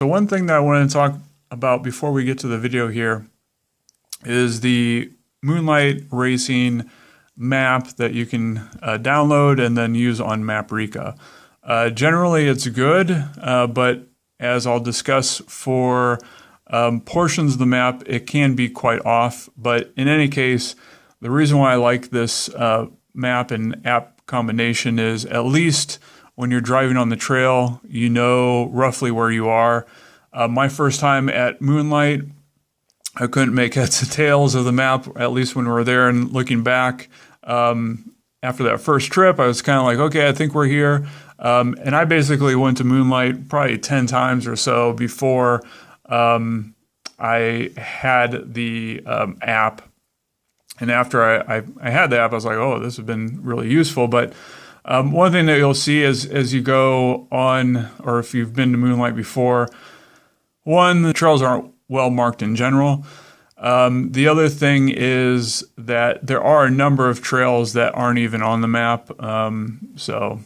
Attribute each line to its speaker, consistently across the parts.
Speaker 1: So one thing that I want to talk about before we get to the video here is the Moonlight Racing map that you can download and then use on Maprika. Generally it's good, but as I'll discuss for portions of the map, it can be quite off. But in any case, the reason why I like this map and app combination is at least when you're driving on the trail, you know roughly where you are. My first time at Moonlight, I couldn't make heads or tails of the map, at least when we were there. And looking back, after that first trip, I was kind of like, okay, I think we're here. And I basically went to Moonlight probably 10 times or so before I had the app. And after I had the app, I was like, oh, this has been really useful. But one thing that you'll see is as you go on, or if you've been to Moonlight before, one, the trails aren't well marked in general. The other thing is that there are a number of trails that aren't even on the map. So,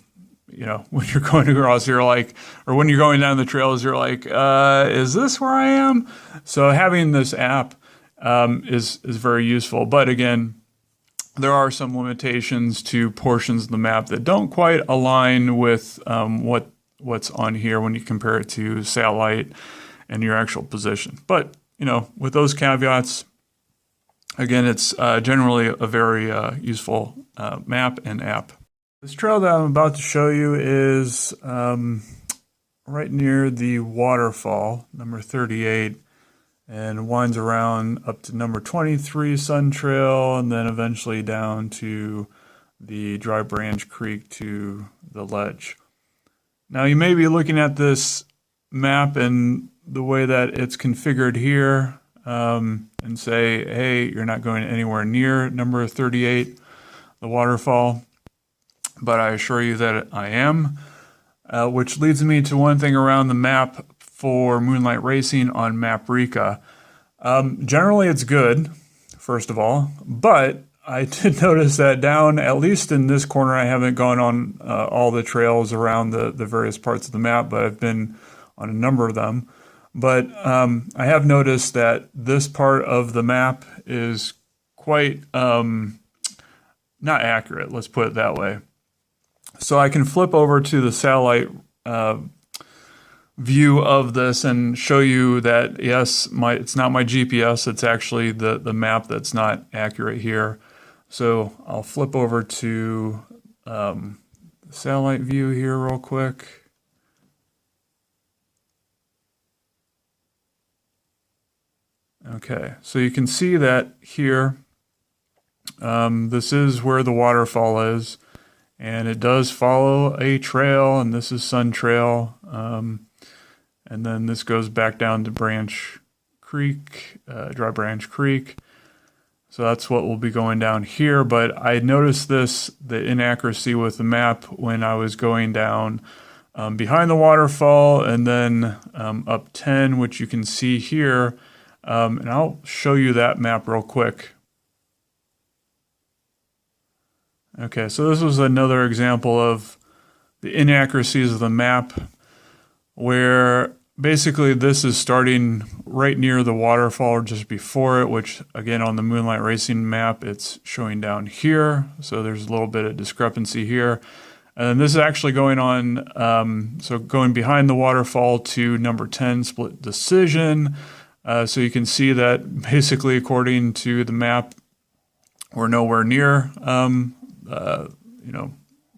Speaker 1: you know, when you're going across, you're like, or when you're going down the trails, you're like, is this where I am? So having this app is very useful. But again, there are some limitations to portions of the map that don't quite align with what's on here when you compare it to satellite and your actual position. But, you know, with those caveats, again, it's generally a very useful map and app. This trail that I'm about to show you is right near the waterfall, number 38, and winds around up to number 23 Sun Trail, and then eventually down to the Dry Branch Creek to the ledge. Now you may be looking at this map and the way that it's configured here and say, hey, you're not going anywhere near number 38, the waterfall, but I assure you that I am, which leads me to one thing around the map for Moonlight Racing on Maprika. Generally it's good, first of all, but I did notice that down, at least in this corner, I haven't gone on all the trails around the various parts of the map, but I've been on a number of them. But I have noticed that this part of the map is quite not accurate, let's put it that way. So I can flip over to the satellite view of this and show you that, yes, it's not my GPS, it's actually the map that's not accurate here. So I'll flip over to the satellite view here real quick. Okay, so you can see that here, this is where the waterfall is, and it does follow a trail, and this is Sun Trail, and then this goes back down to Branch Creek, Dry Branch Creek. So that's what will be going down here, but I noticed the inaccuracy with the map when I was going down behind the waterfall and then up 10, which you can see here. And I'll show you that map real quick. Okay, so this was another example of the inaccuracies of the map, where basically this is starting right near the waterfall or just before it, which again on the Moonlight Racing map it's showing down here. So there's a little bit of discrepancy here. And this is actually going on, so going behind the waterfall to number 10 Split Decision. So you can see that basically according to the map, we're nowhere near, you know,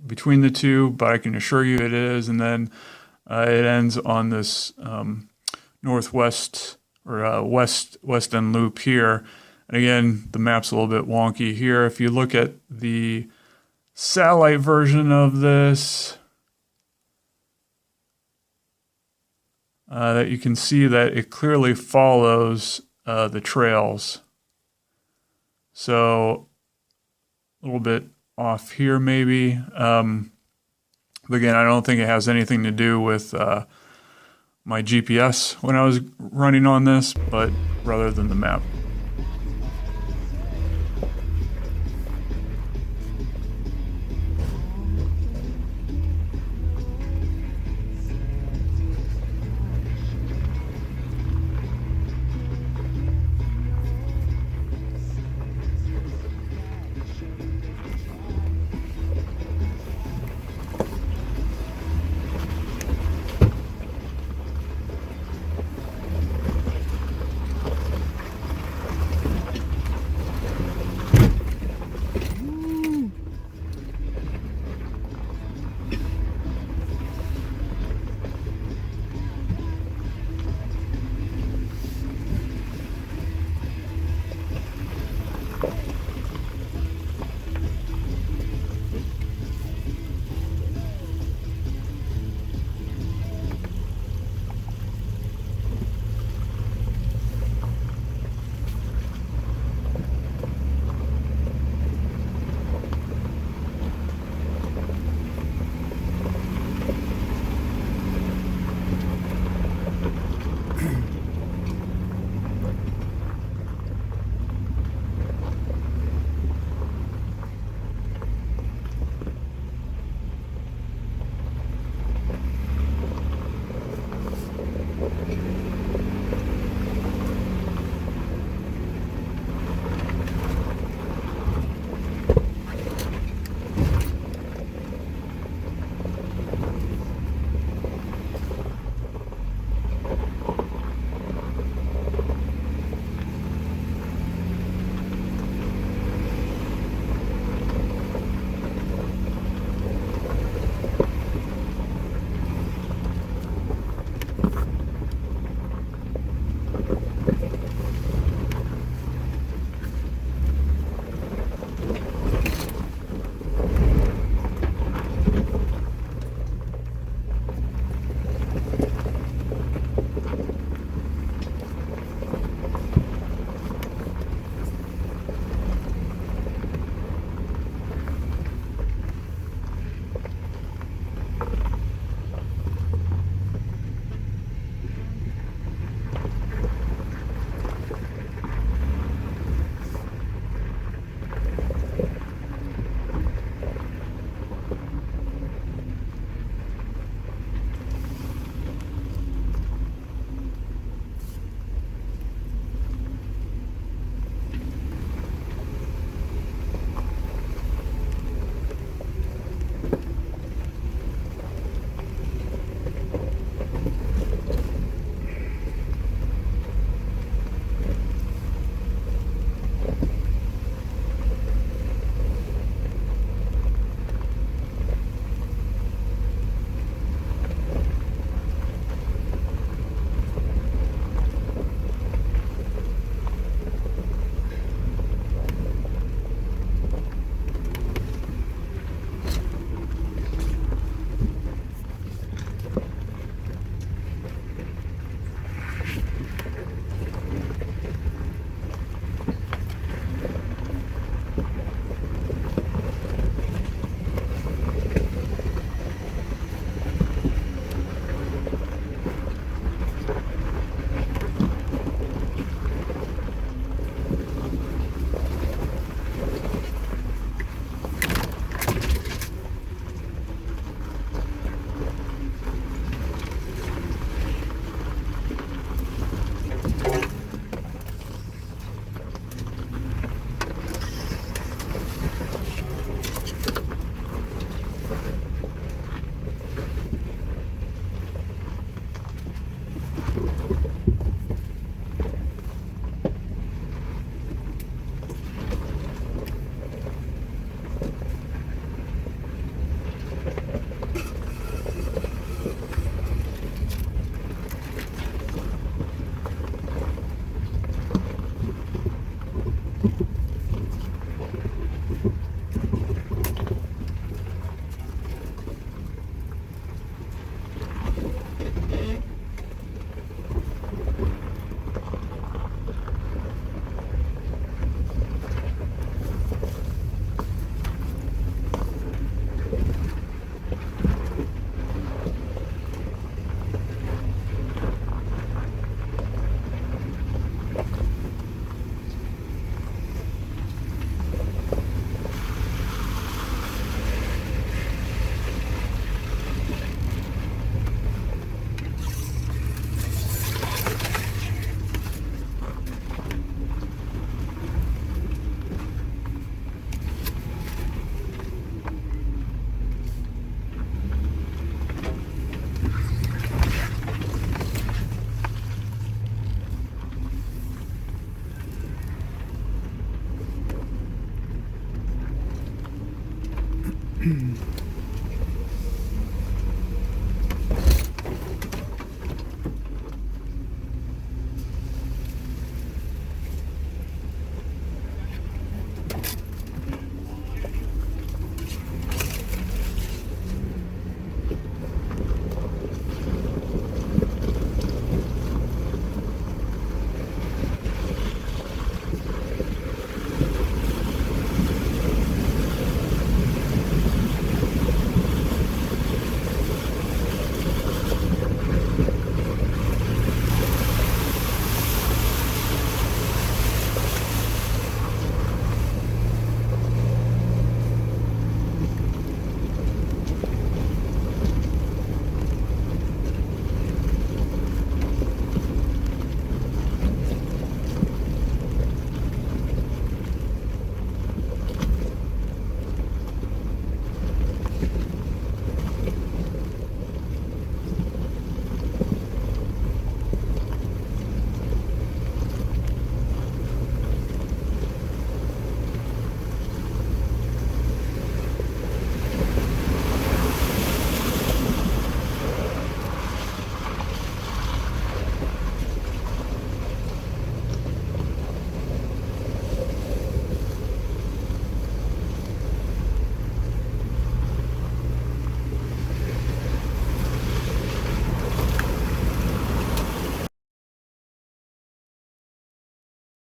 Speaker 1: between the two, but I can assure you it is. And then it ends on this northwest or west end loop here. And again, the map's a little bit wonky here. If you look at the satellite version of this, that you can see that it clearly follows the trails. So a little bit off here maybe. But again, I don't think it has anything to do with my GPS when I was running on this, but rather than the map.